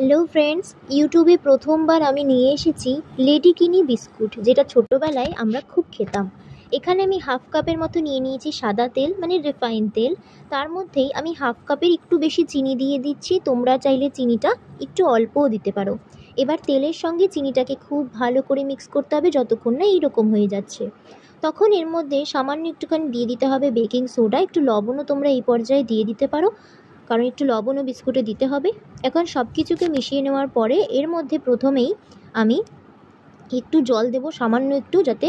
Hello friends, ইউটিউবে প্রথমবার আমি নিয়ে এসেছি লেডিকিনি বিস্কুট, যেটা ছোটোবেলায় আমরা খুব খেতাম। এখানে আমি হাফ কাপের মতো নিয়ে নিয়েছি সাদা তেল, মানে রিফাইন তেল। তার মধ্যেই আমি হাফ কাপের একটু বেশি চিনি দিয়ে দিচ্ছি। তোমরা চাইলে চিনিটা একটু অল্পও দিতে পারো। এবার তেলের সঙ্গে চিনিটাকে খুব ভালো করে মিক্স করতে হবে যতক্ষণ না এইরকম হয়ে যাচ্ছে। তখন এর মধ্যে সামান্য একটুখানি দিয়ে দিতে হবে বেকিং সোডা, একটু লবণও তোমরা এই পর্যায়ে দিয়ে দিতে পারো, কারণ একটু লবণও বিস্কুটে দিতে হবে। এখন সব কিছুকে মিশিয়ে নেওয়ার পরে এর মধ্যে প্রথমেই আমি একটু জল দেব, সামান্য একটু, যাতে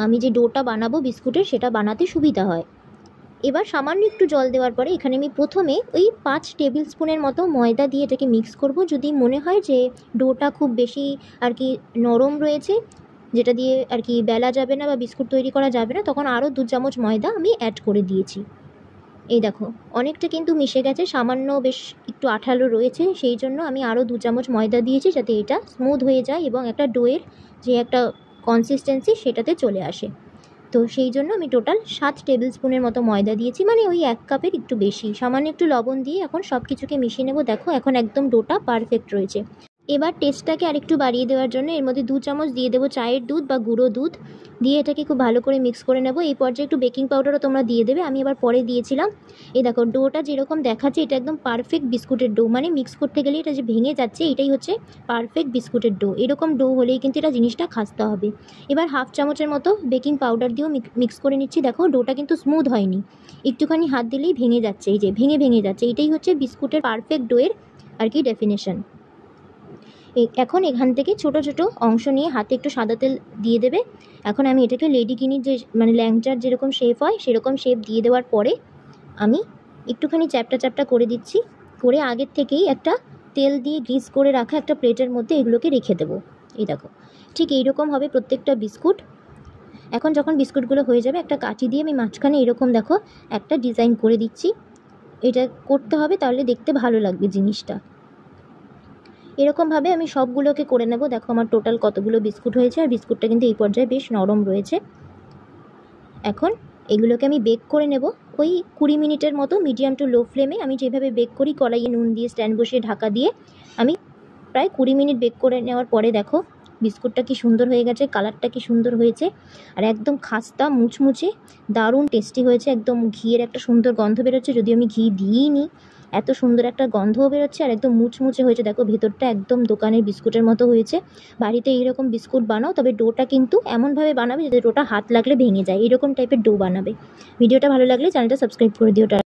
আমি যে ডোটা বানাবো বিস্কুটের সেটা বানাতে সুবিধা হয়। এবার সামান্য একটু জল দেওয়ার পরে এখানে আমি প্রথমে ওই 5 টেবিল স্পুনের মতো ময়দা দিয়ে এটাকে মিক্স করব। যদি মনে হয় যে ডোটা খুব বেশি আর কি নরম রয়েছে, যেটা দিয়ে আর কি বেলা যাবে না বা বিস্কুট তৈরি করা যাবে না, তখন আরও 2 চামচ ময়দা আমি অ্যাড করে দিয়েছি। এই দেখো, অনেকটা কিন্তু মিশে গেছে, সামান্য বেশ একটু আঠালো রয়েছে, সেই জন্য আমি আরও 2 চামচ ময়দা দিয়েছি যাতে এটা স্মুথ হয়ে যায় এবং একটা ডোয়ের যে একটা কনসিস্টেন্সি সেটাতে চলে আসে। তো সেই জন্য আমি টোটাল 7 টেবিল স্পুনের মতো ময়দা দিয়েছি, মানে ওই 1 কাপের একটু বেশি। সামান্য একটু লবণ দিয়ে এখন সব কিছুকে মিশিয়ে নেব। দেখো এখন একদম ডোটা পারফেক্ট রয়েছে। এবার টেস্টটাকে আরেকটু বাড়িয়ে দেওয়ার জন্য এর মধ্যে 2 চামচ দিয়ে দেবো চায়ের দুধ বা গুঁড়ো দুধ, দিয়ে এটাকে খুব ভালো করে মিক্স করে নেব। এই পর্যায়ে একটু বেকিং পাউডারও তোমরা দিয়ে দেবে, আমি এবার পরে দিয়েছিলাম। এই দেখো ডোটা যেরকম দেখাচ্ছে এটা একদম পারফেক্ট বিস্কুটের ডো, মানে মিক্স করতে গেলে এটা যে ভেঙে যাচ্ছে এটাই হচ্ছে পারফেক্ট বিস্কুটের ডো। এরকম ডো হলেই কিন্তু এটা জিনিসটা খাস্তা হবে। এবার হাফ চামচের মতো বেকিং পাউডার দিয়েও মিক্স করে নিচ্ছি। দেখো ডোটা কিন্তু স্মুথ হয়নি, একটুখানি হাত দিলেই ভেঙে যাচ্ছে, এই যে ভেঙে যাচ্ছে। এটাই হচ্ছে বিস্কুটের পারফেক্ট ডোয়ের আর কি ডেফিনেশন। এখন এখান থেকে ছোট ছোট অংশ নিয়ে হাতে একটু সাদা তেল দিয়ে দেবে। এখন আমি এটাকে লেডিকিনির যে মানে ল্যাংচার যেরকম শেপ হয় সেরকম শেপ দিয়ে দেওয়ার পরে আমি একটুখানি চ্যাপটা চ্যাপটা করে দিচ্ছি, করে আগের থেকেই একটা তেল দিয়ে গ্রিস করে রাখা একটা প্লেটের মধ্যে এগুলোকে রেখে দেবো। এই দেখো, ঠিক এইরকম হবে প্রত্যেকটা বিস্কুট। এখন যখন বিস্কুটগুলো হয়ে যাবে একটা কাঁচি দিয়ে আমি মাঝখানে এরকম দেখো একটা ডিজাইন করে দিচ্ছি। এটা করতে হবে, তাহলে দেখতে ভালো লাগবে জিনিসটা। এরকমভাবে আমি সবগুলোকে করে নেব। দেখো আমার টোটাল কতগুলো বিস্কুট হয়েছে, আর বিস্কুটটা কিন্তু এই পর্যায়ে বেশ নরম রয়েছে। এখন এগুলোকে আমি বেক করে নেব ওই 20 মিনিটের মতো মিডিয়াম টু লো ফ্লেমে। আমি যেভাবে বেক করি কড়াইয়ে নুন দিয়ে স্ট্যান্ড বসিয়ে ঢাকা দিয়ে আমি প্রায় 20 মিনিট বেক করে নেওয়ার পরে দেখো বিস্কুটটা কি সুন্দর হয়ে গেছে, কালারটা কি সুন্দর হয়েছে, আর একদম খাস্তা মুচমুচে দারুণ টেস্টি হয়েছে। একদম ঘিয়ের একটা সুন্দর গন্ধ বেরোচ্ছে, যদিও আমি ঘি দিইনি, এত সুন্দর একটা গন্ধও বেরোচ্ছে, আর একদম মুচমুচে হয়েছে। দেখো ভেতরটা একদম দোকানের বিস্কুটের মতো হয়েছে। বাড়িতে এইরকম বিস্কুট বানাও, তবে ডোটা কিন্তু এমনভাবে বানাবে যাতে ডোটা হাত লাগলে ভেঙে যায়, এরকম টাইপের ডো বানাবে। ভিডিওটা ভালো লাগলে চ্যানেলটা সাবস্ক্রাইব করে দিও।